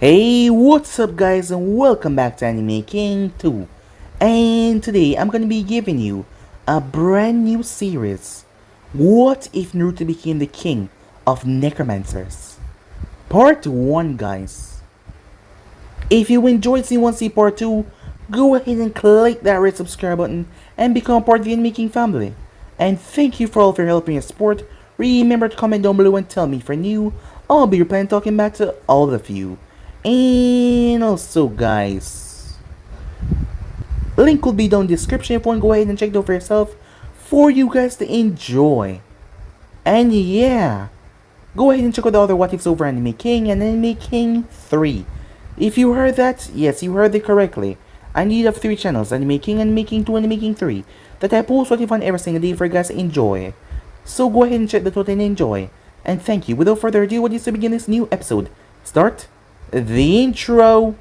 Hey, what's up guys, and welcome back to Anime King 2. And today I'm gonna be giving you a brand new series. What if Naruto became the king of Necromancers? Part 1, guys. If you enjoyed seeing 1 see part 2, go ahead and click that red subscribe button and become part of the Anime King family. And thank you for all of your help and your support. Remember to comment down below and tell me if you're new. I'll be replying talking back to all of you. And also guys, link will be down in the description if you want to go ahead and check it out for yourself for you guys to enjoy. And yeah, go ahead and check out the other what ifs over Anime King and Anime King 3. If you heard that, yes, you heard it correctly. I need have 3 channels, Anime King, Anime King 2, Anime King 3, that I post what if on every single day for you guys to enjoy. So go ahead and check that out and enjoy. And thank you. Without further ado, what is to begin this new episode? Start the intro.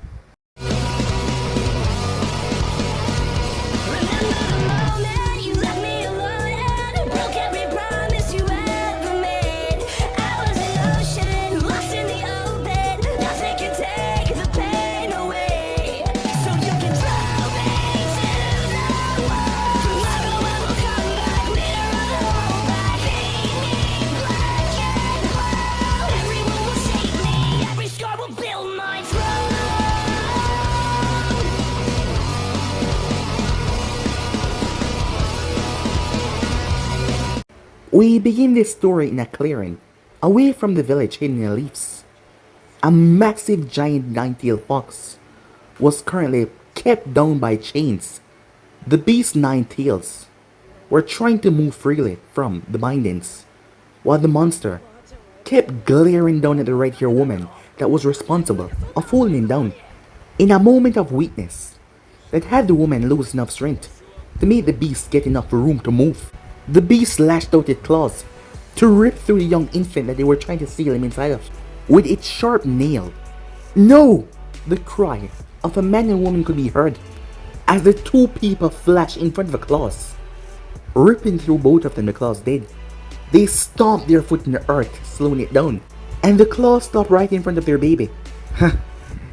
We begin this story in a clearing, away from the village hidden in the leaves. A massive giant nine-tailed fox was currently kept down by chains. The beast's 9 tails were trying to move freely from the bindings, while the monster kept glaring down at the red-haired woman that was responsible of holding him down. In a moment of weakness that had the woman lose enough strength to make the beast get enough room to move, the beast lashed out its claws to rip through the young infant that they were trying to seal him inside of with its sharp nail. No! The cry of a man and woman could be heard as the 2 people flashed in front of the claws. Ripping through both of them, the claws did. They stomped their foot in the earth, slowing it down, and the claws stopped right in front of their baby. Huh,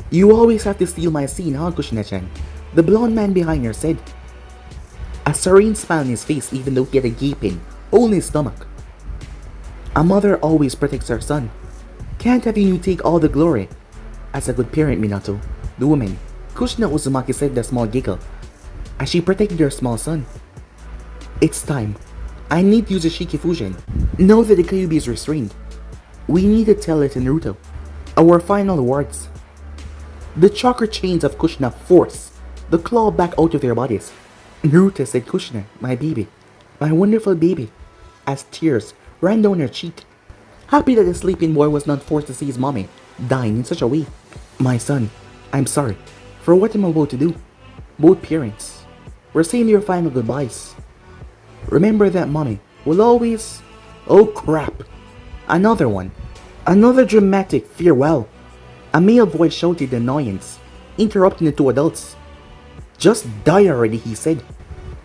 you always have to steal my scene, huh, Kushina-chan? The blonde man behind her said, a serene smile on his face even though he had a gaping hole in his stomach. A mother always protects her son. Can't have you take all the glory. As a good parent, Minato, the woman, Kushina Uzumaki, said with a small giggle as she protected her small son. It's time. I need to use a Shiki Fusion. Now that the Kyuubi is restrained, we need to tell it to Naruto. Our final words. The chakra chains of Kushina force the claw back out of their bodies. Naruto said, Kushina, my baby, my wonderful baby, as tears ran down her cheek, happy that the sleeping boy was not forced to see his mommy dying in such a way. My son, I'm sorry for what I'm about to do. Both parents, we're saying your final goodbyes. Remember that mommy will always... Oh crap! Another one. Another dramatic farewell. A male voice shouted in annoyance, interrupting the 2 adults. Just die already, he said.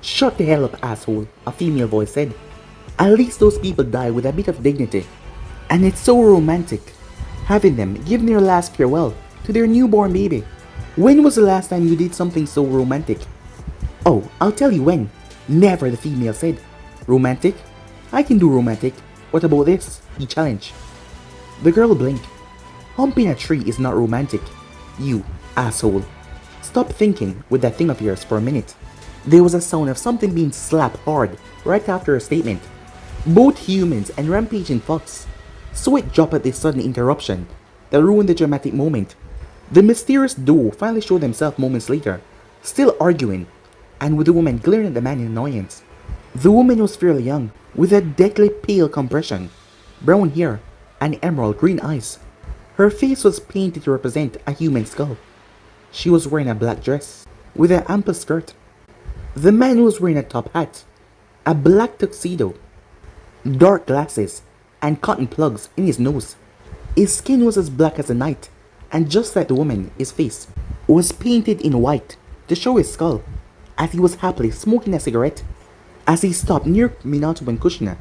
Shut the hell up, asshole, a female voice said. At least those people die with a bit of dignity. And it's so romantic, having them give their last farewell to their newborn baby. When was the last time you did something so romantic? Oh, I'll tell you when. Never, the female said. Romantic? I can do romantic. What about this? He challenged. The girl blinked. Humping a tree is not romantic. You asshole. Stop thinking with that thing of yours for a minute. There was a sound of something being slapped hard right after her statement. Both humans and rampaging fox saw it drop at this sudden interruption that ruined the dramatic moment. The mysterious duo finally showed themselves moments later, still arguing, and with the woman glaring at the man in annoyance. The woman was fairly young, with a deathly pale complexion, brown hair, and emerald green eyes. Her face was painted to represent a human skull. She was wearing a black dress with an ample skirt. The man was wearing a top hat, a black tuxedo, dark glasses, and cotton plugs in his nose. His skin was as black as the night, and just like the woman, his face was painted in white to show his skull, as he was happily smoking a cigarette. As he stopped near Minato and Kushina,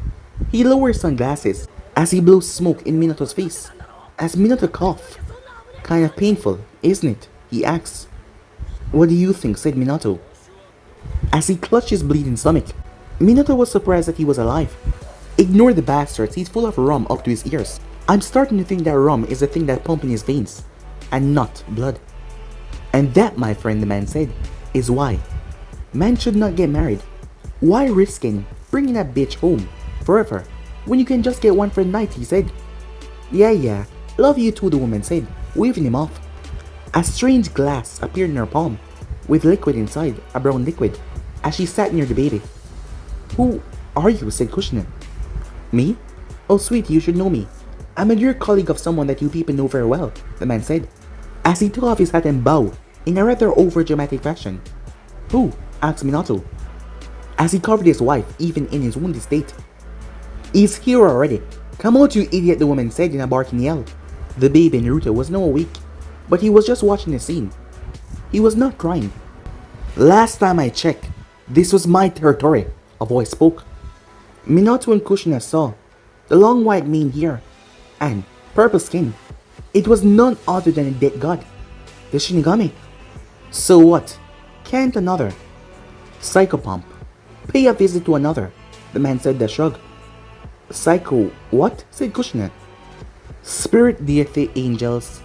he lowered his sunglasses as he blew smoke in Minato's face. As Minato coughed, Kind of painful, isn't it? He asks. What do you think? Said Minato, as he clutched his bleeding stomach. Minato was surprised that he was alive. Ignore the bastards, he's full of rum up to his ears. I'm starting to think that rum is the thing that pumps in his veins, and not blood. And that, my friend, the man said, is why man should not get married. Why risking bringing that bitch home forever when you can just get one for the night, he said. Yeah, love you too, the woman said, waving him off. A strange glass appeared in her palm, with liquid inside, a brown liquid, as she sat near the baby. Who are you? Said Kushina. Me? Oh sweet, you should know me. I'm a dear colleague of someone that you people know very well, the man said, as he took off his hat and bowed in a rather over-dramatic fashion. Who? Asked Minato, as he covered his wife even in his wounded state. He's here already. Come out, you idiot, the woman said in a barking yell. The baby Naruto was now awake, but he was just watching the scene. He was not crying. Last time I checked, this was my territory, a voice spoke. Minato and Kushina saw the long white mane hair and purple skin. It was none other than a dead god, the Shinigami. So what? Can't another psychopomp pay a visit to another? The man said with a shrug. Psycho what? Said Kushina. Spirit deity angels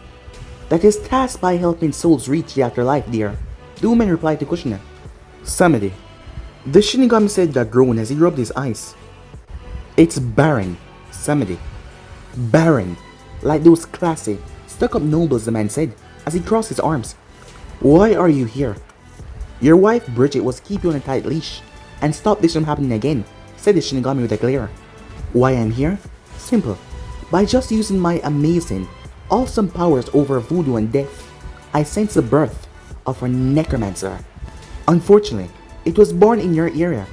that is tasked by helping souls reach the afterlife, dear. The woman replied to Kushina. Samedi. The Shinigami said with a groan as he rubbed his eyes. It's Baron Samedi. Baron, like those classy, stuck-up nobles, the man said as he crossed his arms. Why are you here? Your wife Bridget was keep you on a tight leash and stop this from happening again, said the Shinigami with a glare. Why I'm here? Simple. By just using my amazing, awesome powers over voodoo and death, I sense the birth of a Necromancer. Unfortunately, it was born in your area.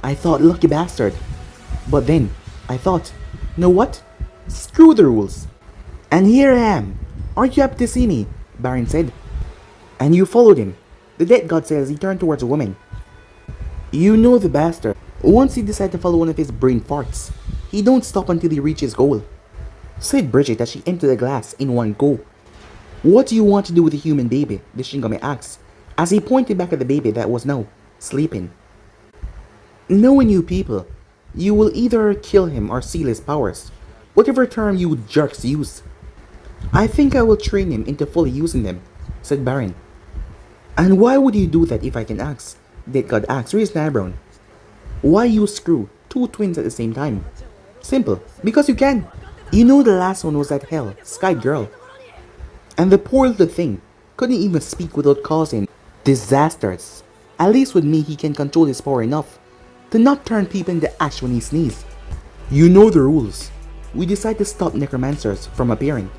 I thought, lucky bastard. But then, I thought, know what? Screw the rules. And here I am. Aren't you happy to see me? Baron said. And you followed him, the dead god said as he turned towards a woman. You know the bastard. Once he decided to follow one of his brain farts, he don't stop until he reaches his goal, said Bridget as she emptied the glass in one go. What do you want to do with the human baby? The Shinigami asked, as he pointed back at the baby that was now sleeping. Knowing you people, you will either kill him or seal his powers, whatever term you jerks use. I think I will train him into fully using them, said Baron. And why would you do that if I can ask? Dead God asked, raised an eyebrow. Why you screw two twins at the same time? Simple, because you can. You know the last one was that hell, Sky Girl. And the poor little thing couldn't even speak without causing disasters. At least with me he can control his power enough to not turn people into ash when he sneezes. You know the rules. We decide to stop necromancers from appearing.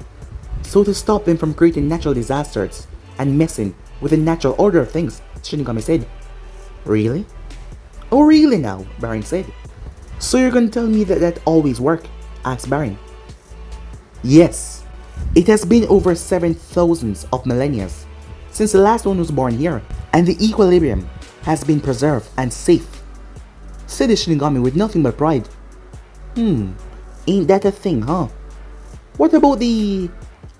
So to stop them from creating natural disasters and messing with the natural order of things, Shinigami said. Really? Oh really now, Baron said. So you're gonna tell me that that always worked? Asked Baron. Yes. It has been over 7,000 of millennia since the last one was born here, and the equilibrium has been preserved and safe, said the Shinigami with nothing but pride. Ain't that a thing, huh? What about the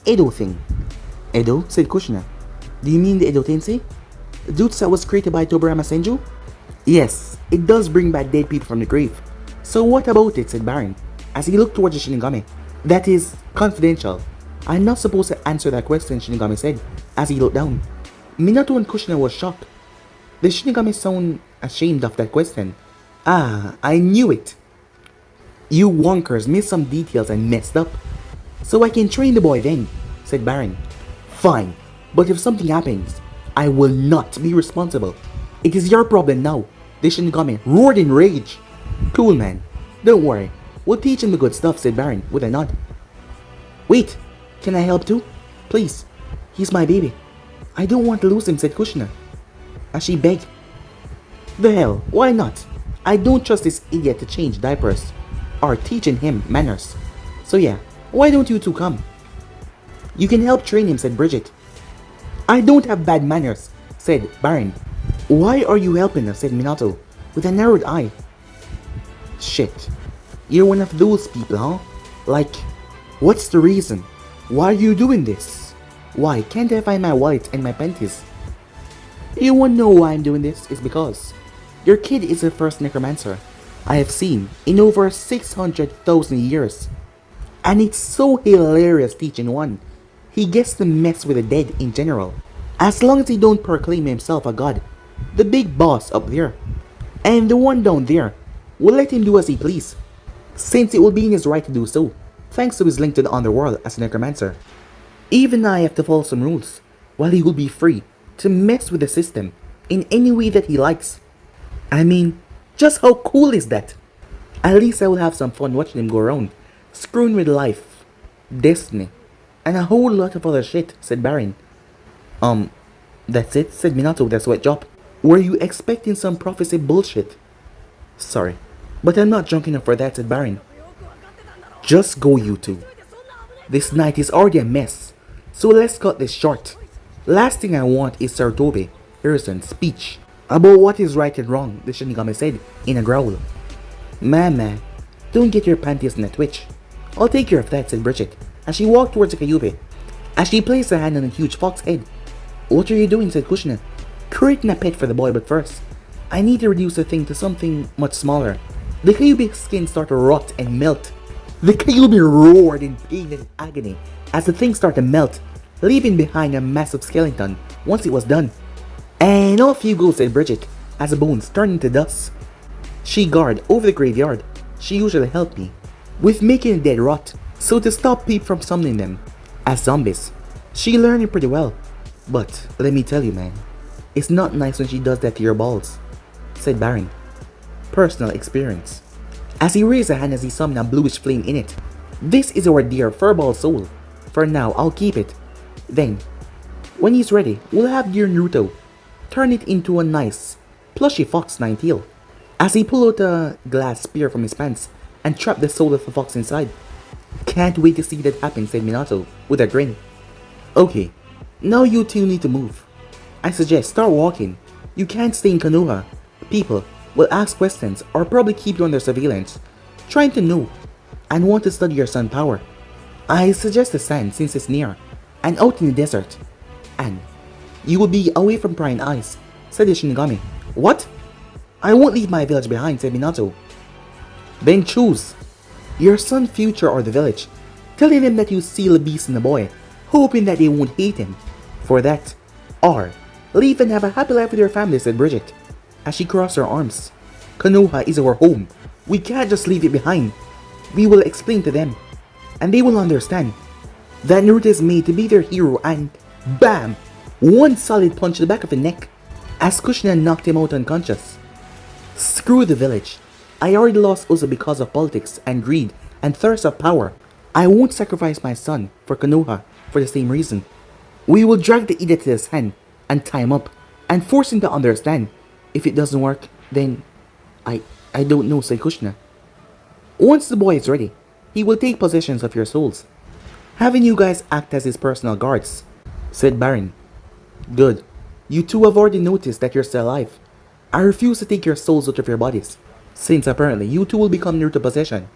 Edo thing? Edo? Said Kushina. Do you mean the Edo Tensei? The jutsu that was created by Tobarama Senju? Yes, it does bring back dead people from the grave. So what about it? Said Baron, as he looked towards the Shinigami. That is confidential. I'm not supposed to answer that question, Shinigami said, as he looked down. Minato and Kushina was shocked. The Shinigami sounded ashamed of that question. Ah, I knew it. You wonkers missed some details and messed up. So I can train the boy then, said Baron. Fine, but if something happens, I will not be responsible. It is your problem now, the Shinigami roared in rage. Cool man, don't worry, we'll teach him the good stuff, said Baron with a nod. Wait, can I help too? Please, he's my baby. I don't want to lose him, said Kushina, as she begged. The hell, why not? I don't trust this idiot to change diapers or teaching him manners. So yeah, why don't you two come? You can help train him, said Bridget. I don't have bad manners, said Baron. Why are you helping us, said Minato with a narrowed eye. Shit, you're one of those people, huh? Like, what's the reason? Why are you doing this? Why can't I find my wallet and my panties? You won't know why I'm doing this is because your kid is the first necromancer I have seen in over 600,000 years. And it's so hilarious teaching one. He gets to mess with the dead in general. As long as he don't proclaim himself a god, the big boss up there. And the one down there will let him do as he please, since it will be in his right to do so, thanks to his link to the underworld as a necromancer. Even I have to follow some rules, while he will be free to mess with the system in any way that he likes. I mean, just how cool is that? At least I will have some fun watching him go around, screwing with life, destiny, and a whole lot of other shit, said Baron. That's it, said Minato with a sweat drop. Were you expecting some prophecy bullshit? Sorry, but I'm not drunk enough for that, said Baron. Just go, you two. This night is already a mess, so let's cut this short. Last thing I want is Sarutobi Hirusen's speech about what is right and wrong, the Shinigami said in a growl. Man, don't get your panties in a twitch. I'll take care of that, said Bridget, as she walked towards the Kyuubi, as she placed a hand on a huge fox head. What are you doing, said Kushina, creating a pet for the boy, but first, I need to reduce the thing to something much smaller. The Kyuubi's skin started to rot and melt. The Kyuubi roared in pain and agony as the thing started to melt, leaving behind a massive skeleton once it was done. And off you go, said Bridget, as the bones turned into dust. She guard over the graveyard. She usually helped me with making the dead rot, so to stop people from summoning them as zombies. She learned it pretty well. But let me tell you, man, it's not nice when she does that to your balls, said Baron. Personal experience. As he raised a hand as he summoned a bluish flame in it. This is our dear furball soul. For now, I'll keep it. Then, when he's ready, we'll have dear Naruto turn it into a nice, plushy fox ninetail. As he pulled out a glass spear from his pants and trapped the soul of the fox inside. Can't wait to see that happen, said Minato with a grin. Okay, now you two need to move. I suggest start walking. You can't stay in Konoha. People will ask questions or probably keep you under surveillance, trying to know and want to study your sun power. I suggest the sand since it's near and out in the desert. And you will be away from prying eyes, said the Shinigami. What? I won't leave my village behind, said Minato. Then choose. Your son's future or the village, telling them that you seal a beast in the boy, hoping that they won't hate him for that. Or leave and have a happy life with your family, said Bridget, as she crossed her arms. Konoha is our home. We can't just leave it behind. We will explain to them, and they will understand that Naruto is made to be their hero, and BAM! One solid punch to the back of the neck as Kushina knocked him out unconscious. Screw the village. I already lost Uso because of politics and greed and thirst of power. I won't sacrifice my son for Konoha for the same reason. We will drag the idiot to his hand and tie him up and force him to understand. If it doesn't work, then I don't know, said Kushina. Once the boy is ready, he will take possession of your souls, having you guys act as his personal guards, said Baron. Good. You two have already noticed that you're still alive. I refuse to take your souls out of your bodies, since apparently you two will become Naruto possession.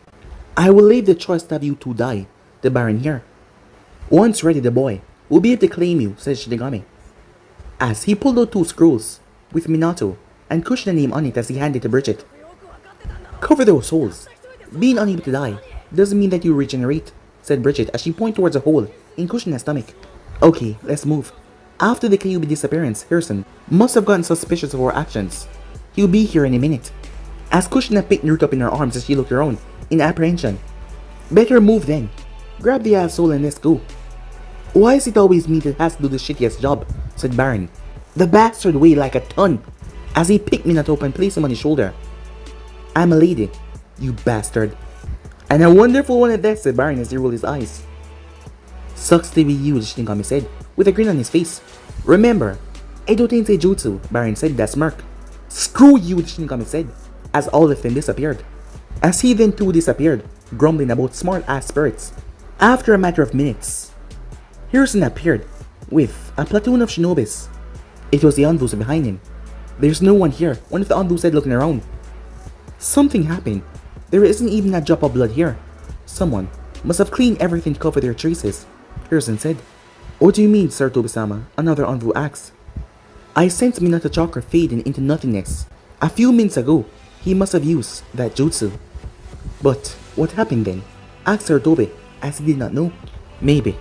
I will leave the choice to have you two die, the Baron here. Once ready, the boy will be able to claim you, said Shinigami, as he pulled out two scrolls with Minato and Kushina's name on it as he handed to Bridget. Cover those holes. Being unable to die doesn't mean that you regenerate, said Bridget as she pointed towards a hole in Kushina's stomach. Okay, let's move. After the Kyuubi disappearance, Hirusen must have gotten suspicious of our actions. He'll be here in a minute. As Kushina picked Naruto up in her arms as she looked around in apprehension. Better move then. Grab the asshole and let's go. Why is it always me that has to do the shittiest job, said Baron. The bastard weighed like a ton as he picked Minato up and placed him on his shoulder. I'm a lady, you bastard. And a wonderful one at that, said Baron as he rolled his eyes. Sucks to be you, the Shinigami said, with a grin on his face. Remember, Edo Tensei Jutsu, Baron said with a smirk. Screw you, the Shinigami said, as all of them disappeared. As he then too disappeared, grumbling about smart-ass spirits. After a matter of minutes, Hirusen appeared with a platoon of shinobis. It was the Anvus behind him. There's no one here, one of the Anvus said looking around. Something happened. There isn't even a drop of blood here. Someone must have cleaned everything to cover their traces, Hirusen said. What do you mean, Sir Tobi-sama? Another envoy asks. I sense Minato chakra fading into nothingness. A few minutes ago, he must have used that jutsu. But what happened then? Asked Sir Tobi, as he did not know. Maybe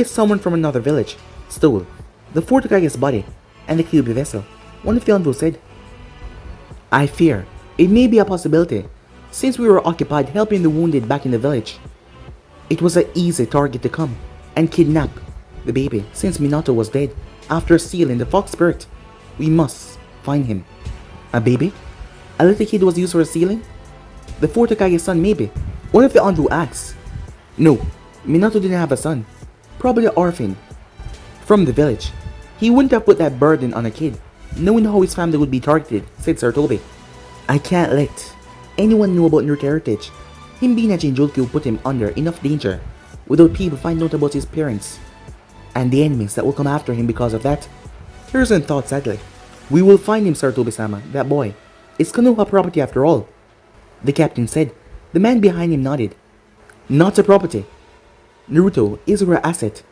someone from another village stole the fourth Hokage's body and the Kyuubi vessel, one of the envoys said. I fear it may be a possibility, since we were occupied helping the wounded back in the village. It was an easy target to come and kidnap the baby, since Minato was dead after stealing the fox spirit. We must find him. A baby? A little kid was used for stealing? The fourth Hokage's son, maybe? One of the envoys asks. No, Minato didn't have a son. Probably an orphan from the village. He wouldn't have put that burden on a kid, knowing how his family would be targeted, said Sir Tobi. I can't let anyone know about Naruto heritage. Him being a Jinjutsu put him under enough danger without people finding out about his parents and the enemies that will come after him because of that. Hiruzen thought sadly. We will find him, Sir Tobi-sama, that boy. It's Konoha property after all. The captain said. The man behind him nodded. Not a property. Naruto is our asset.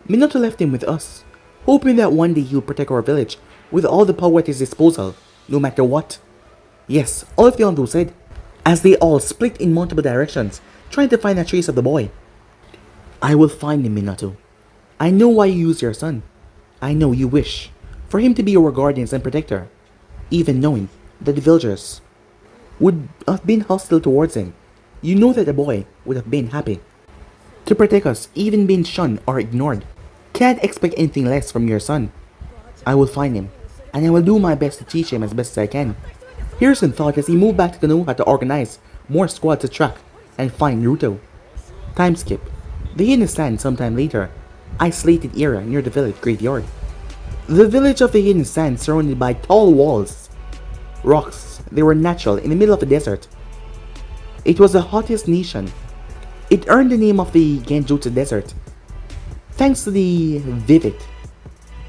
Minato left him with us, hoping that one day he'll protect our village with all the power at his disposal, no matter what. Yes, all of the envoys said, as they all split in multiple directions, trying to find a trace of the boy. I will find him, Minato. I know why you use your son. I know you wish for him to be your guardians and protector, even knowing that the villagers would have been hostile towards him. You know that the boy would have been happy to protect us, even being shunned or ignored. Can't expect anything less from your son. I will find him, and I will do my best to teach him as best as I can. Hiruzen thought as he moved back to Konoha to organize more squads to track and find Naruto. Time skip. The hidden sand sometime later. Isolated area near the village graveyard. The village of the hidden sand surrounded by tall walls. Rocks. They were natural in the middle of the desert. It was the hottest nation. It earned the name of the Genjutsu Desert, thanks to the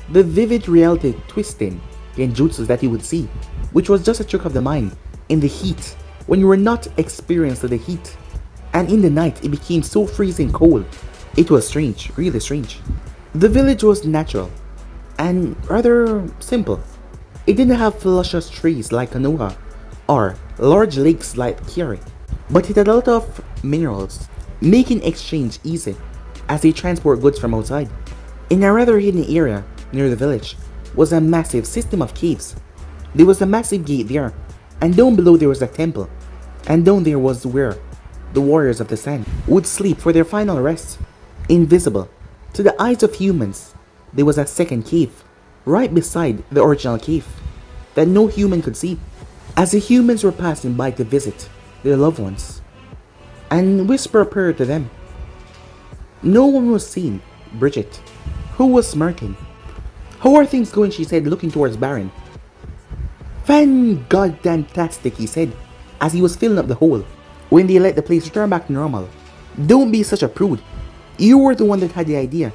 vivid reality twisting genjutsus that you would see, which was just a trick of the mind in the heat when you were not experienced to the heat, and in the night it became so freezing cold. It was strange, really strange. The village was natural and rather simple. It didn't have luscious trees like Konoha or large lakes like Kiri, but it had a lot of minerals, making exchange easy as they transport goods from outside. In a rather hidden area near the village was a massive system of caves. There was a massive gate there, and down below there was a temple, and down there was where the warriors of the sand would sleep for their final rest. Invisible to the eyes of humans, there was a second cave right beside the original cave that no human could see. As the humans were passing by to visit their loved ones and whisper a prayer to them, no one was seen. Bridget, who was smirking. How are things going? She said, looking towards Baron. Fan-goddamn-tastic, he said, as he was filling up the hole when they let the place return back to normal. Don't be such a prude. You were the one that had the idea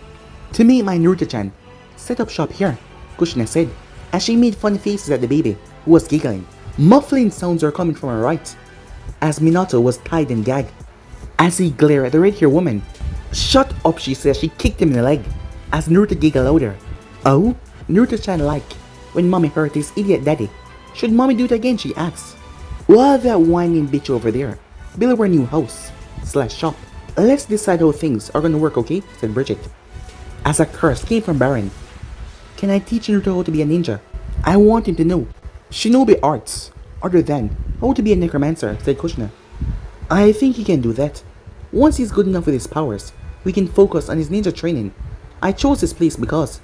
to meet my Naruto-chan. Set up shop here, Kushina said, as she made funny faces at the baby, who was giggling. Muffling sounds were coming from her right, as Minato was tied and gagged. As he glared at the red-haired woman. Shut up, she says. She kicked him in the leg, as Naruto giggled louder. Oh? Naruto-chan like when mommy hurt his idiot daddy. Should mommy do it again, she asks. While that whining bitch over there built our new house / shop. Let's decide how things are gonna work, okay? Said Bridget. As a curse came from Baron. Can I teach Naruto how to be a ninja? I want him to know shinobi arts other than how to be a necromancer, said Kushina. I think he can do that. Once he's good enough with his powers, we can focus on his ninja training. I chose this place because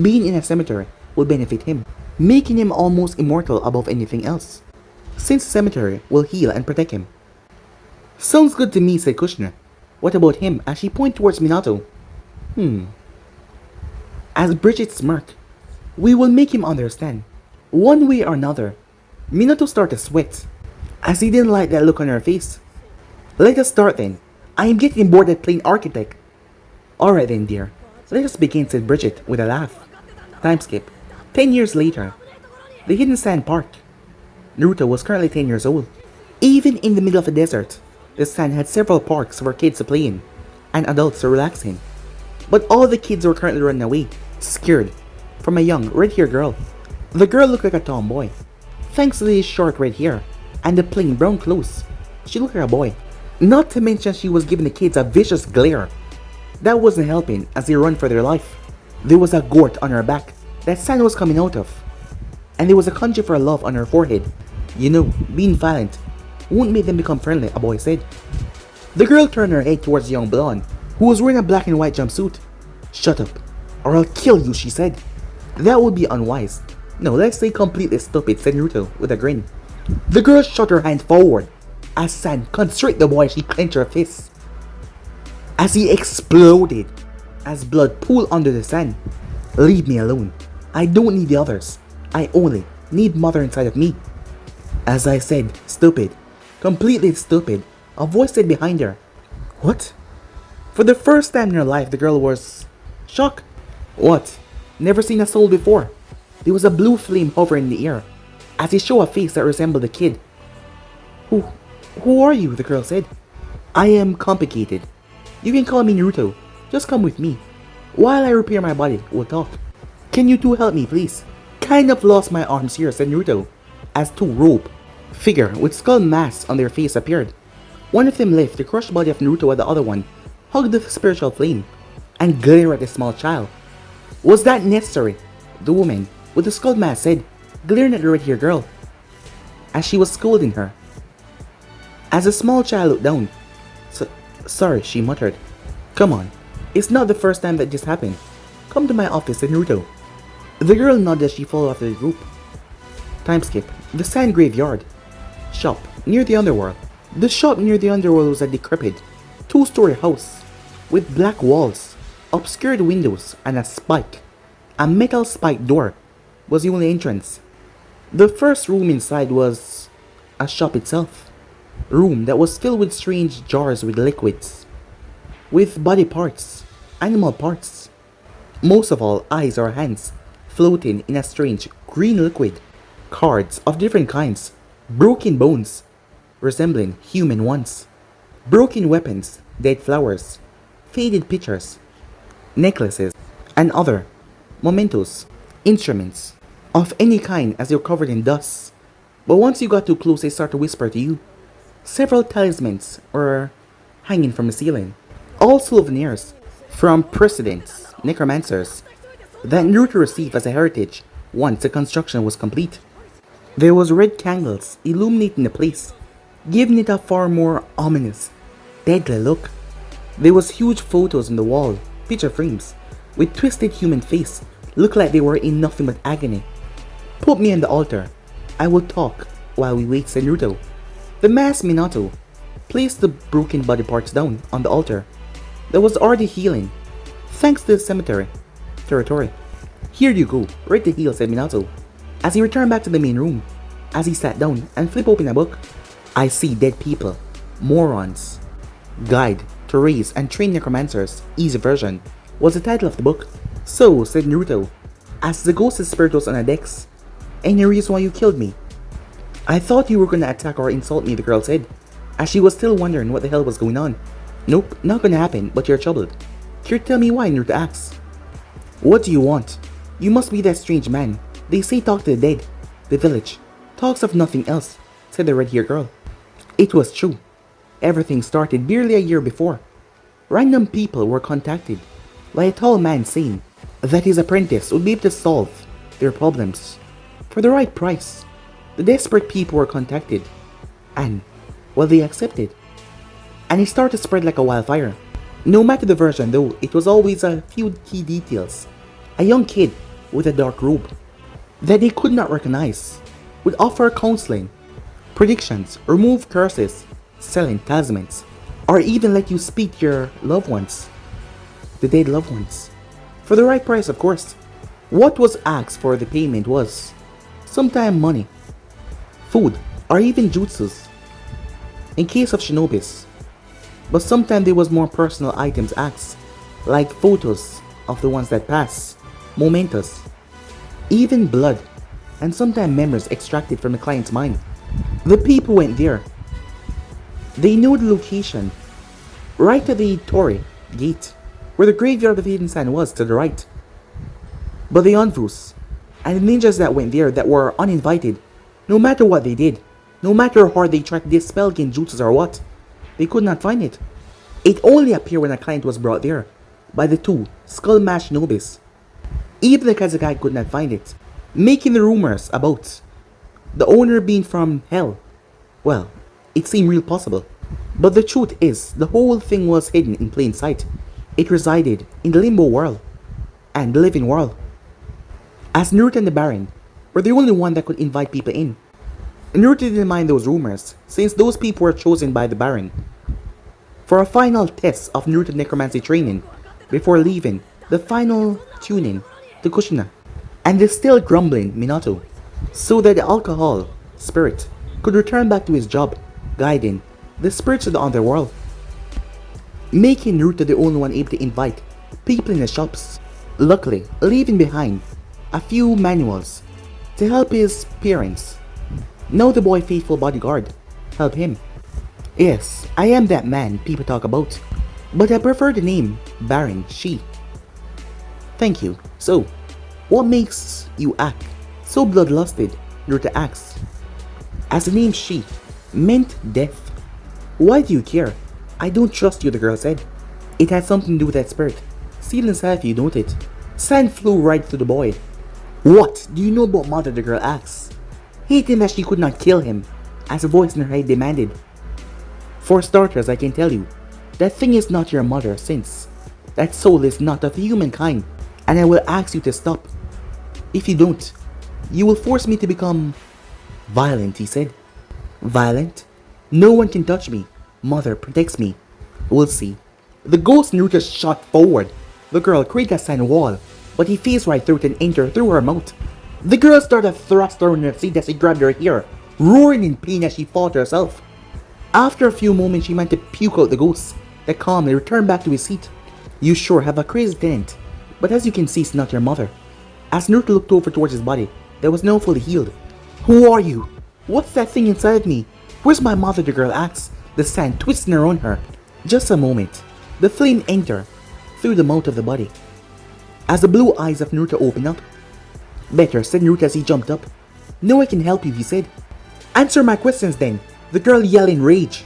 being in a cemetery will benefit him, making him almost immortal above anything else, since the cemetery will heal and protect him. Sounds good to me, said Kushina. What about him? As she pointed towards Minato. As Bridget smirked. We will make him understand. One way or another. Minato started to sweat, as he didn't like that look on her face. Let us start then. I am getting bored at playing architect. Alright then, dear. Let us begin, said Bridget with a laugh. Time skip. 10 years later. The Hidden Sand Park. Naruto was currently 10 years old. Even in the middle of the desert, the sand had several parks for kids to play in and adults to relax in. But all the kids were currently running away, scared, from a young red-haired girl. The girl looked like a tomboy. Thanks to the short red hair and the plain brown clothes, she looked like a boy. Not to mention she was giving the kids a vicious glare. That wasn't helping as they run for their life. There was a gort on her back that sand was coming out of. And there was a kanji for love on her forehead. You know, being violent won't make them become friendly, a boy said. The girl turned her head towards the young blonde, who was wearing a black and white jumpsuit. Shut up, or I'll kill you, she said. That would be unwise. No, let's say completely stupid, said Naruto with a grin. The girl shot her hand forward as sand constricted the boy. She clenched her fists as he exploded as blood pooled under the sand. Leave me alone. I don't need the others. I only need mother inside of me. As I said, stupid. Completely stupid. A voice said behind her. What? For the first time in her life, the girl was shocked. What? Never seen a soul before. There was a blue flame hovering in the air as he showed a face that resembled a kid. Who are you? The girl said. I am complicated. You can call me Naruto. Just come with me. While I repair my body, we'll talk. Can you two help me, please? Kind of lost my arms here, said Naruto, as two rope figure with skull masks on their face appeared. One of them left the crushed body of Naruto while the other one hugged the spiritual flame and glared at the small child. Was that necessary? The woman with the skull mask said, glaring at the red-haired girl as she was scolding her. As the small child looked down, sorry, she muttered. Come on, it's not the first time that this happened. Come to my office, said Naruto. The girl nodded as she followed after the group. Time skip. The sand graveyard. Shop near the underworld. The shop near the underworld was a decrepit, two-story house with black walls, obscured windows, and a spike. A metal spike door was the only entrance. The first room inside was a shop itself. A room that was filled with strange jars with liquids, with body parts, animal parts. Most of all, eyes or hands floating in a strange green liquid. Cards of different kinds, broken bones resembling human ones, broken weapons, dead flowers, faded pictures, necklaces, and other mementos, instruments of any kind as they're covered in dust. But once you got too close, they start to whisper to you. Several talismans were hanging from the ceiling, all souvenirs from presidents, necromancers, that Naruto received as a heritage once the construction was complete. There was red candles illuminating the place, giving it a far more ominous, deadly look. There was huge photos on the wall, picture frames, with twisted human face, looked like they were in nothing but agony. Put me on the altar. I will talk while we wait, said Naruto. The masked Minato placed the broken body parts down on the altar that was already healing, thanks to the cemetery territory. Here you go, right to heal, said Minato, as he returned back to the main room. As he sat down and flipped open a book. I see dead people, morons. Guide to raise and train necromancers, easy version, was the title of the book. So, said Naruto, as the ghost's spirit was on a desk. Any reason why you killed me? I thought you were gonna attack or insult me, the girl said, as she was still wondering what the hell was going on. Nope, not gonna happen, but you're troubled. Care to tell me why, Naruto asks. What do you want? You must be that strange man. They say talk to the dead. The village talks of nothing else, said the red-haired girl. It was true. Everything started barely a year before. Random people were contacted by a tall man saying that his apprentice would be able to solve their problems for the right price. The desperate people were contacted, and, well, they accepted. And it started to spread like a wildfire. No matter the version though, it was always a few key details. A young kid with a dark robe that they could not recognize would offer counseling, predictions, remove curses, selling talismans, or even let you speak to your loved ones, the dead loved ones, for the right price, of course. What was asked for the payment was sometimes money, food, or even jutsus in case of shinobis. But sometimes there was more personal items asked, like photos of the ones that passed, mementos, even blood, and sometimes memories extracted from the client's mind. The people went there. They knew the location, right at the Torii gate. where the graveyard of Hidden Sand was to the right. But the Onvus, and the ninjas that went there that were uninvited, no matter what they did, no matter how hard they tried to dispel genjutsus or what, they could not find it. It only appeared when a client was brought there, by the two skull-mashed nobis. Even the Kazakai could not find it, making the rumors about the owner being from hell. Well, it seemed real possible. But the truth is, the whole thing was hidden in plain sight. It resided in the limbo world, and the living world. As Naruto and the Baron were the only one that could invite people in, Naruto didn't mind those rumors, since those people were chosen by the Baron for a final test of Naruto necromancy training before leaving the final tuning to Kushina and the still grumbling Minato, so that the alcohol spirit could return back to his job, guiding the spirits of the underworld, making Naruto the only one able to invite people in the shops, luckily leaving behind a few manuals to help his parents. Now the boy faithful bodyguard help him. Yes, I am that man people talk about, but I prefer the name Baron Shi. Thank you. So, what makes you act so bloodlusted? Naruto asks. As the name Shi meant death. Why do you care? I don't trust you, the girl said. It had something to do with that spirit. Seal inside of you, don't it? Sand flew right through the boy. What do you know about mother? The girl asks, hating that she could not kill him, as a voice in her head demanded. For starters, I can tell you, that thing is not your mother, since that soul is not of humankind, and I will ask you to stop. If you don't, you will force me to become violent, he said. Violent? No one can touch me. Mother protects me. We'll see. The ghost Naruto shot forward. The girl created a sand wall, but he phased right through it and entered through her mouth. The girl started to thrust her in her seat as he grabbed her hair, roaring in pain as she fought herself. After a few moments, she managed to puke out the ghost, that calmly returned back to his seat. You sure have a crazy tenant, but as you can see, it's not your mother. As Naruto looked over towards his body, that was now fully healed. Who are you? What's that thing inside of me? Where's my mother? The girl asks, the sand twisting around her. Just a moment. The flame entered through the mouth of the body. As the blue eyes of Naruto opened up. Better, said Naruto as he jumped up. No, I can help you, he said. Answer my questions then, the girl yelled in rage.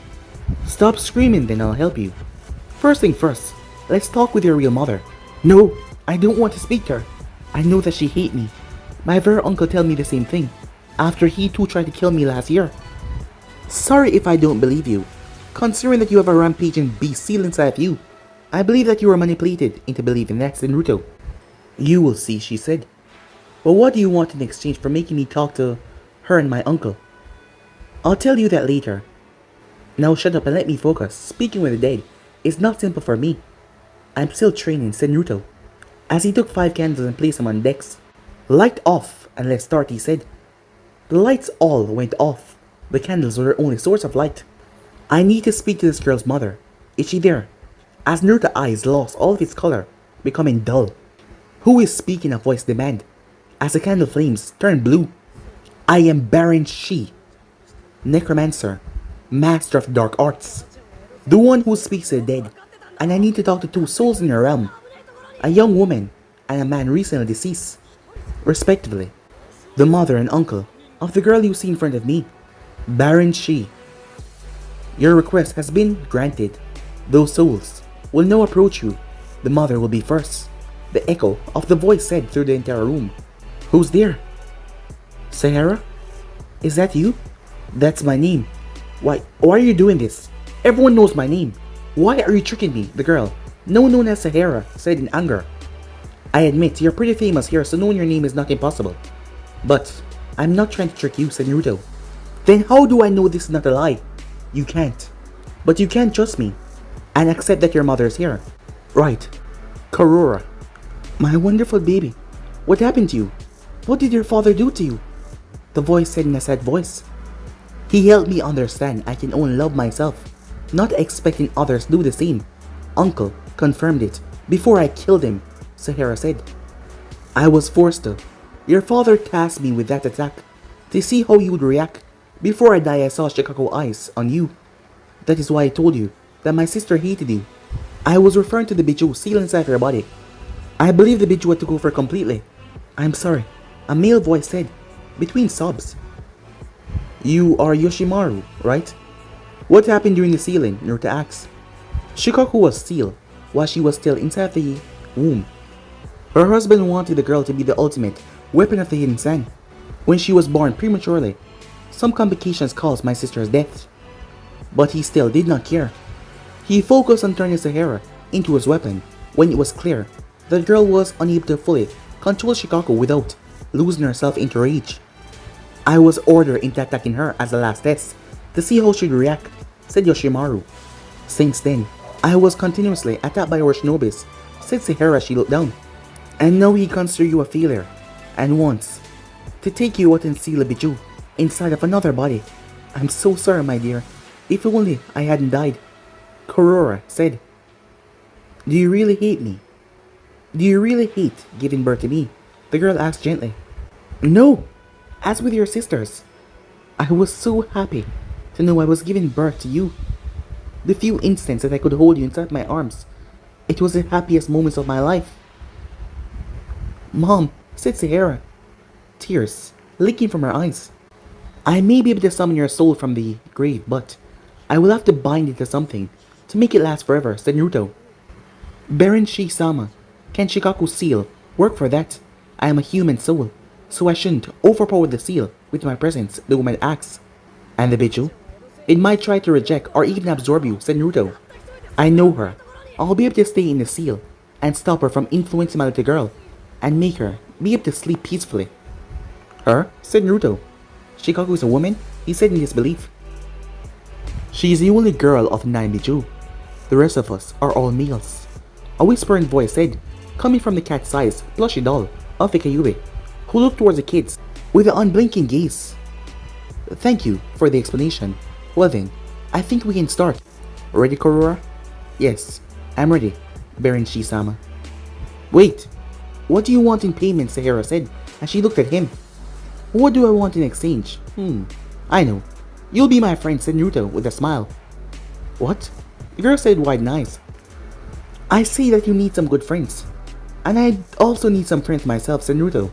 Stop screaming, then I'll help you. First thing first, let's talk with your real mother. No, I don't want to speak to her. I know that she hates me. My very uncle told me the same thing, after he too tried to kill me last year. Sorry if I don't believe you. Considering that you have a rampaging beast sealed inside of you, I believe that you were manipulated into believing that, said Naruto. You will see, she said. But what do you want in exchange for making me talk to her and my uncle? I'll tell you that later. Now shut up and let me focus. Speaking with the dead is not simple for me. I'm still training, said Naruto, as he took 5 candles and placed them on decks. Light off and let's start, he said. The lights all went off. The candles were their only source of light. I need to speak to this girl's mother. Is she there? As Naruto's eyes lost all of its color, becoming dull. Who is speaking? A voice demanded, as the candle flames turned blue. I am Baron Shi, Necromancer, Master of Dark Arts, the one who speaks to the dead, and I need to talk to 2 souls in your realm, a young woman and a man recently deceased, respectively, the mother and uncle of the girl you see in front of me, Baron Shi. Your request has been granted. Those souls will now approach you. The mother will be first. The echo of the voice said through the entire room. Who's there? Sahara? Is that you? That's my name. Why are you doing this? Everyone knows my name. Why are you tricking me? The girl, now known as Sahara, said in anger. I admit, you're pretty famous here, so knowing your name is not impossible. But I'm not trying to trick you, said Naruto. Then how do I know this is not a lie? You can't. But you can trust me and accept that your mother is here. Right. Karura. My wonderful baby. What happened to you? What did your father do to you? The voice said in a sad voice. He helped me understand I can only love myself, not expecting others do the same. Uncle confirmed it before I killed him, Sahara said. I was forced to. Your father tasked me with that attack to see how you would react. Before I die, I saw Chicago eyes on you. That is why I told you that my sister hated you. I was referring to the Bijou sealed inside her body. I believe the Bijou had took over completely. I'm sorry, a male voice said, between sobs. You are Yoshimaru, right? What happened during the sealing? Naruto asked. Shikaku was sealed while she was still inside the womb. Her husband wanted the girl to be the ultimate weapon of the hidden Sen. When she was born prematurely, some complications caused my sister's death. But he still did not care. He focused on turning Sahara into his weapon when it was clear the girl was unable to fully control Shikaku without losing herself into rage. I was ordered into attacking her as a last test to see how she'd react, said Yoshimaru. Since then, I was continuously attacked by our shinobis, said Sahara as she looked down. And now he consider you a failure, and wants to take you out and seal a Bijou inside of another body. I'm so sorry, my dear. If only I hadn't died. Korora said. Do you really hate me? Do you really hate giving birth to me? The girl asked gently. No, as with your sisters. I was so happy to know I was giving birth to you. The few instants that I could hold you inside my arms, it was the happiest moments of my life. Mom, said Sahara, tears leaking from her eyes. I may be able to summon your soul from the grave, but I will have to bind it to something to make it last forever, said Naruto. Baron Shi-sama, can Shikaku's seal work for that? I am a human soul, so I shouldn't overpower the seal with my presence, the woman asks. And the Bijou? It might try to reject or even absorb you, said Naruto. I know her. I'll be able to stay in the seal and stop her from influencing my little girl and make her be able to sleep peacefully. Her? Said Naruto. Shikaku is a woman? He said in disbelief. She is the only girl of 9 Bijou. The rest of us are all males. A whispering voice said, coming from the cat-sized plushy doll of a Kyuubi, who looked towards the kids with an unblinking gaze. Thank you for the explanation. Well then, I think we can start. Ready, Korora? Yes, I'm ready, Baron Shi-sama. Wait, what do you want in payment? Sahara said as she looked at him. What do I want in exchange? I know. You'll be my friend, said Naruto with a smile. What? The girl said wide eyes. I say that you need some good friends. And I also need some friends myself, said Naruto.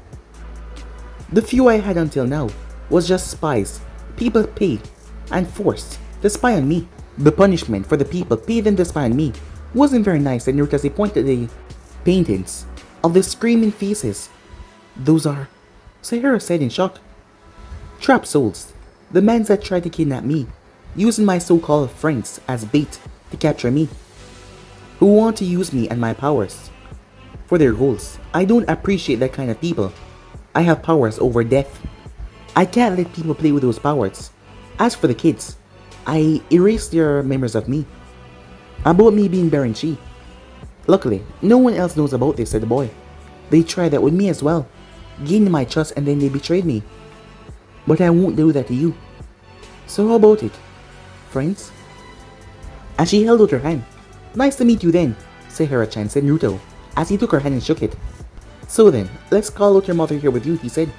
The few I had until now was just spies, people paid and forced to spy on me. The punishment for the people paid them to spy on me wasn't very nice, said Naruto as he pointed at the paintings of the screaming faces. Those are, Sahara said in shock. Trapped souls, the men that tried to kidnap me, using my so-called friends as bait to capture me, who want to use me and my powers for their goals. I don't appreciate that kind of people. I have powers over death. I can't let people play with those powers. As for the kids, I erased their memories of me, about me being Baron Shi. Luckily, no one else knows about this, said the boy. They tried that with me as well, gained my trust, and then they betrayed me. But I won't do that to you. So how about it, friends? As she held out her hand. Nice to meet you then, Sahara-chan, said Naruto, as he took her hand and shook it. So then, let's call out your mother here with you, he said.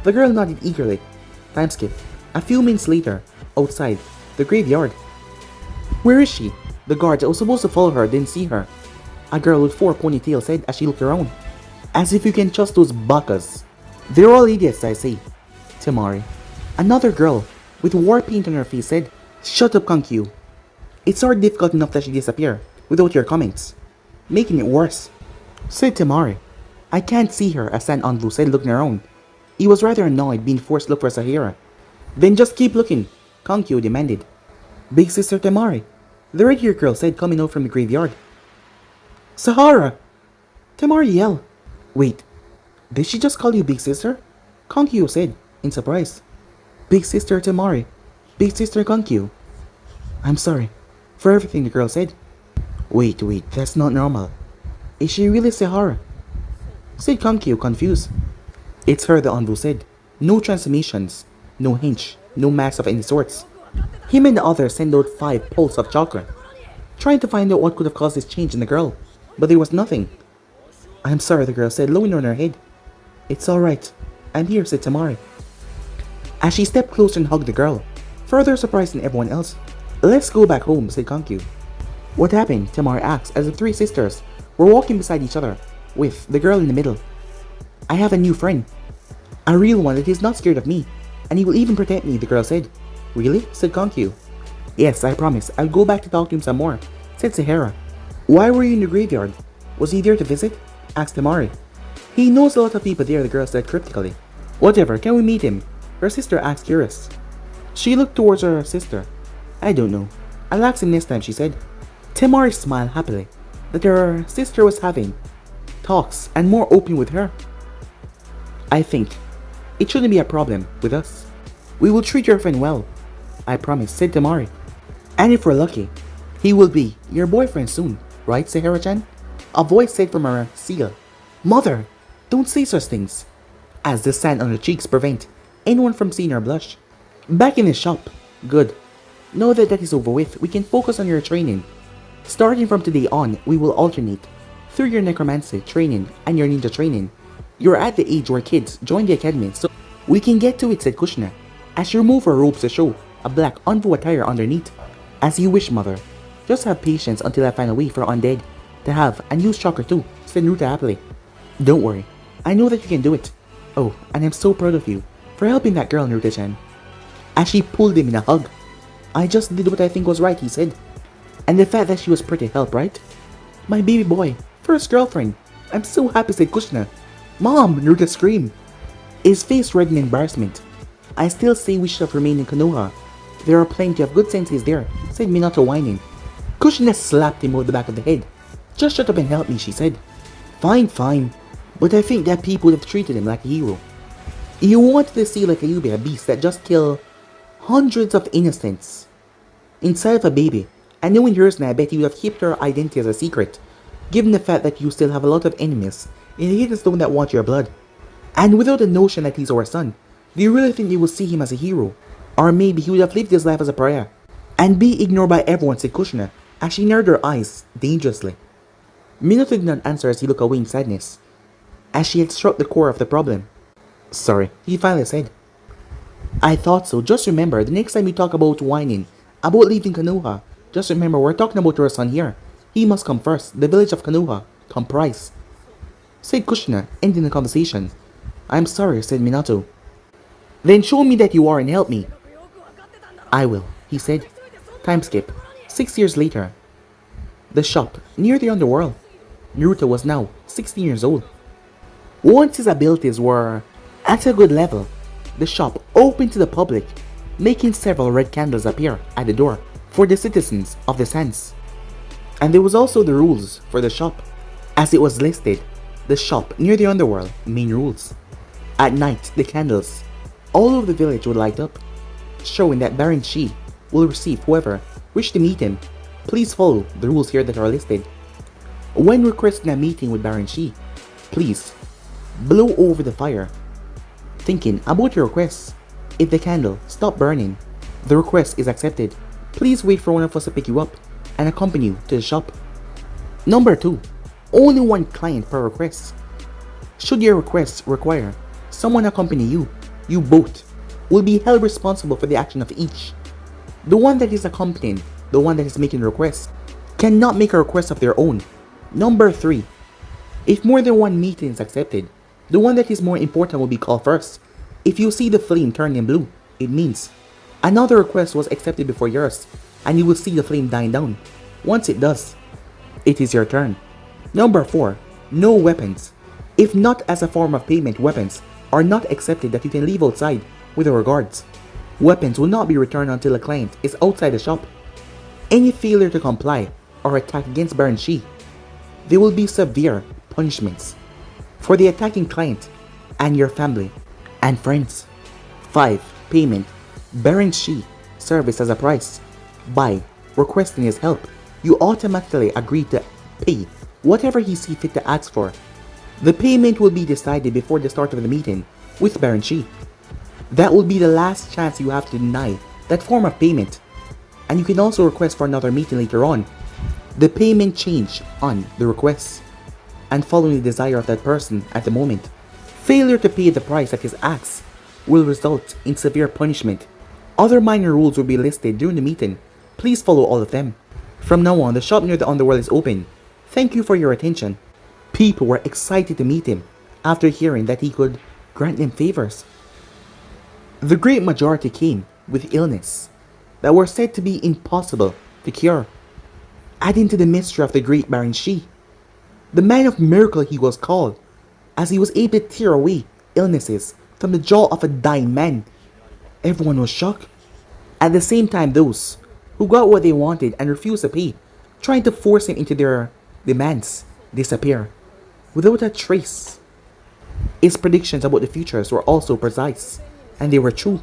The girl nodded eagerly. Time skip. A few minutes later, outside the graveyard. Where is she? The guard that was supposed to follow her didn't see her. A girl with 4 ponytails said as she looked around. As if you can trust those bakas. They're all idiots, I say. Temari. Another girl with war paint on her face said, Shut up, Kankyu. It's already difficult enough that she disappear without your comments, making it worse, said Temari. I can't see her, as San Anvu said, looking around. He was rather annoyed being forced to look for Sahara. Then just keep looking, Kankyu demanded. Big sister Temari, the red-haired girl said, coming out from the graveyard. Sahara! Temari yelled. Wait, did she just call you big sister? Kankyu said, in surprise. Big sister Temari, big sister Kankyu. I'm sorry for everything, the girl said. Wait, that's not normal. Is she really Sahara? Said Kankyu, confused. It's her, the Anvu said. No transformations, no hinge, no mask of any sorts. Him and the others sent out 5 pulses of chakra, trying to find out what could have caused this change in the girl, but there was nothing. I'm sorry, the girl said, lowering on her head. It's alright. I'm here, said Temari. As she stepped closer and hugged the girl, further surprising everyone else. Let's go back home, said Kankyu. What happened? Temari asked as the three sisters were walking beside each other, with the girl in the middle. I have a new friend. A real one that is not scared of me, and he will even protect me, the girl said. Really? Said Konkyu. Yes, I promise. I'll go back to talk to him some more, said Sahara. Why were you in the graveyard? Was he there to visit? Asked Temari. He knows a lot of people there, the girl said cryptically. Whatever, can we meet him? Her sister asked curious. She looked towards her sister. I don't know. I'll ask him next time, she said. Temari smiled happily that her sister was having talks and more open with her. I think it shouldn't be a problem with us. We will treat your friend well. I promise, said Temari. And if we're lucky, he will be your boyfriend soon, right, Sahara-chan? A voice said from her seal. Mother, don't say such things. As the sand on her cheeks prevent anyone from seeing her blush. Back in the shop. Good. Now that is over with, we can focus on your training. Starting from today on, we will alternate through your necromancy training and your ninja training. You're at the age where kids join the academy, so we can get to it, said Kushina, as she removed her robes to show a black envoy attire underneath. As you wish, mother. Just have patience until I find a way for undead to have a new chakra too, said Naruto happily. Don't worry, I know that you can do it. Oh, and I'm so proud of you for helping that girl, Naruto-chan. As she pulled him in a hug. I just did what I think was right, he said. And the fact that she was pretty help, right? My baby boy, first girlfriend. I'm so happy, said Kushina. Mom, Naruto screamed. His face reddened in embarrassment. I still say we should have remained in Konoha. There are plenty of good senses there, said Minato whining. Kushina slapped him over the back of the head. Just shut up and help me, she said. Fine, fine. But I think that people would have treated him like a hero. You wanted to see like Kyuubi, a beast that just killed hundreds of innocents inside of a baby. And knowing yours now, I bet you would have kept her identity as a secret, given the fact that you still have a lot of enemies in the hidden stone that want your blood. And without the notion that he's our son, do you really think they would see him as a hero? Or maybe he would have lived his life as a pariah and be ignored by everyone, said Kushina, as she narrowed her eyes dangerously. Minato did not answer as he looked away in sadness, as she had struck the core of the problem. Sorry, he finally said. I thought so. Just remember, the next time you talk about whining, about leaving Konoha, just remember we're talking about our son here. He must come first. The village of Konoha. Comprise, said Kushina, ending the conversation. I'm sorry, said Minato. Then show me that you are and help me. I will, he said. Time skip. 6 years later. The shop, near the underworld. Naruto was now 16 years old. Once his abilities were at a good level, the shop opened to the public, making several red candles appear at the door for the citizens of the sands. And there was also the rules for the shop, as it was listed, the shop near the underworld, main rules. At night, the candles all over the village would light up, showing that Baron Shi will receive whoever wish to meet him. Please follow the rules here that are listed. When requesting a meeting with Baron Shi, please blow over the fire, thinking about your request. If the candle stops burning, the request is accepted. Please wait for one of us to pick you up and accompany you to the shop. Number 2. Only one client per request. Should your request require someone accompany you, you both will be held responsible for the action of each. The one that is accompanying the one that is making the request cannot make a request of their own. Number 3. If more than one meeting is accepted, the one that is more important will be called first. If you see the flame turning blue, it means another request was accepted before yours, and you will see the flame dying down. Once it does, it is your turn. Number 4. No weapons. If not as a form of payment, weapons are not accepted that you can leave outside with the guards. Weapons will not be returned until a client is outside the shop. Any failure to comply or attack against Baron Shi, there will be severe punishments for the attacking client and your family and friends. 5. Payment. Baron Shi service as a price. By requesting his help, you automatically agree to pay whatever he sees fit to ask for. The payment will be decided before the start of the meeting with Baron Shi. That will be the last chance you have to deny that form of payment, and you can also request for another meeting later on. The payment change on the request and following the desire of that person at the moment. Failure to pay the price that is asked will result in severe punishment. Other minor rules will be listed during the meeting. Please follow all of them. From now on, the shop near the underworld is open. Thank you for your attention. People were excited to meet him after hearing that he could grant them favors. The great majority came with illness that were said to be impossible to cure. Adding to the mystery of the great Baron Shi, the man of miracle he was called, as he was able to tear away illnesses from the jaw of a dying man. Everyone was shocked. At the same time, those who got what they wanted and refused to pay, trying to force him into their demands, disappear without a trace. His predictions about the futures were also precise, and they were true.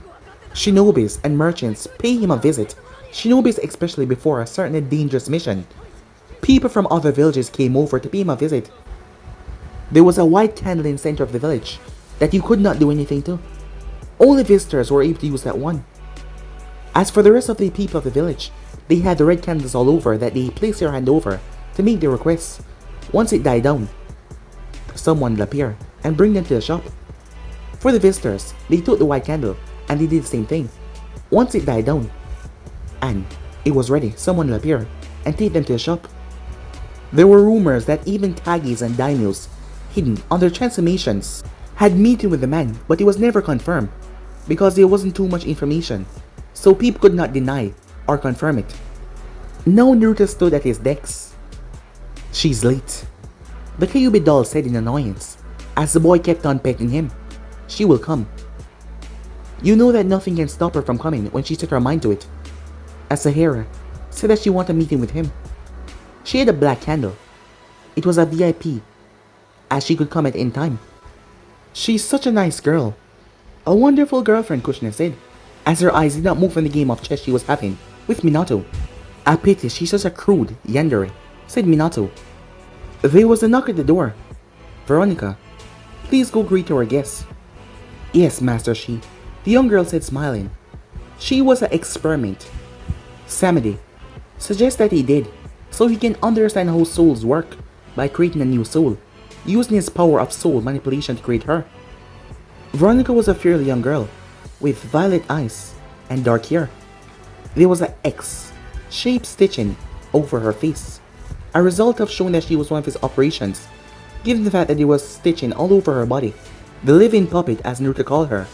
Shinobis and merchants pay him a visit, shinobis especially before a certain dangerous mission. People from other villages came over to pay him a visit. There was a white candle in the center of the village that you could not do anything to. Only visitors were able to use that one. As for the rest of the people of the village, they had the red candles all over that they placed their hand over to make their requests. Once it died down, someone would appear and bring them to the shop. For the visitors, they took the white candle and they did the same thing. Once it died down and it was ready, someone would appear and take them to the shop. There were rumors that even Kagis and daimyos hidden under transformations had meeting with the man, but it was never confirmed because there wasn't too much information, so people could not deny or confirm it. Now Naruto stood at his desk. She's late, the Kyuubi doll said in annoyance as the boy kept on petting him. She will come. You know that nothing can stop her from coming when she set her mind to it. As Sahara said that she wanted a meeting with him. She had a black candle. It was a VIP, as she could come at any time. She's such a nice girl. A wonderful girlfriend, Kushina said, as her eyes did not move from the game of chess she was having with Minato. A pity she's such a crude yandere, said Minato. There was a knock at the door. Veronica, please go greet our guests. Yes, Master Shi, the young girl said, smiling. She was an experiment. Samedi suggests that he did, so he can understand how souls work by creating a new soul, using his power of soul manipulation to create her. Veronica was a fairly young girl, with violet eyes and dark hair. There was an X-shaped stitching over her face, a result of showing that she was one of his operations, given the fact that there was stitching all over her body. The living puppet, as Naruto called her,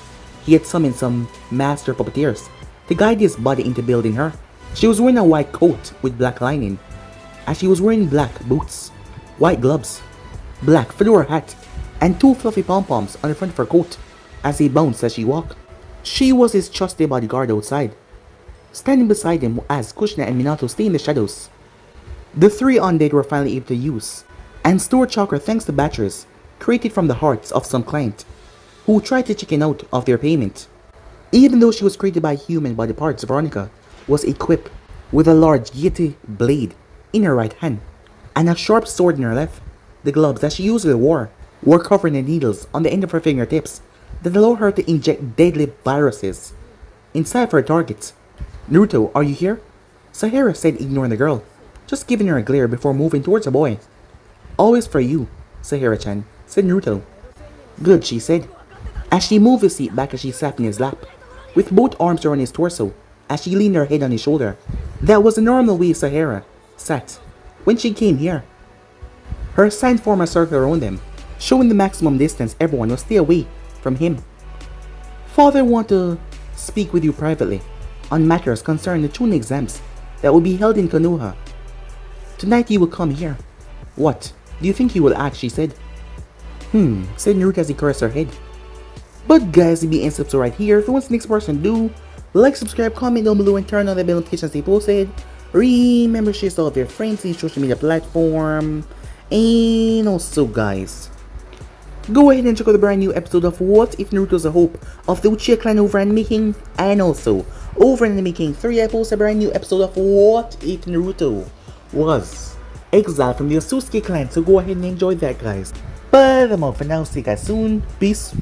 he had summoned some master puppeteers to guide his body into building her. She was wearing a white coat with black lining, as she was wearing black boots, white gloves, black fedora hat, and two fluffy pom-poms on the front of her coat as he bounced as she walked. She was his trusty bodyguard outside, standing beside him as Kushina and Minato stayed in the shadows. The three undead were finally able to use and store chakra thanks to batteries created from the hearts of some client who tried to chicken out of their payment. Even though she was created by human body parts, Veronica was equipped with a large yeti blade in her right hand and a sharp sword in her left. The gloves that she usually wore were covered in needles on the end of her fingertips that allow her to inject deadly viruses inside of her targets. Naruto, are you here? Sahara said, ignoring the girl, just giving her a glare before moving towards the boy. Always for you, Sahara-chan, said Naruto. Good, she said, as she moved his seat back as she sat in his lap, with both arms around his torso, as she leaned her head on his shoulder. That was the normal way Sahara sat when she came here. Her sign formed a circle around them, showing the maximum distance everyone will stay away from him. Father want to speak with you privately on matters concerning the tuning exams that will be held in Konoha. Tonight he will come here. What do you think he will ask? She said. Said Naruto as he caressed her head. But guys, be and subscribe right here. If you want the next person, do like, subscribe, comment down below, and turn on the bell notifications they posted. Remember, share all of your friends in social media platform. And also, guys, go ahead and check out the brand new episode of What If Naruto's the Hope of the Uchiha Clan over in making, and also over in the making 3, I posted a brand new episode of What If Naruto was exiled from the Osusuke clan. So go ahead and enjoy that, guys. But I'm out for now. See you guys soon. Peace.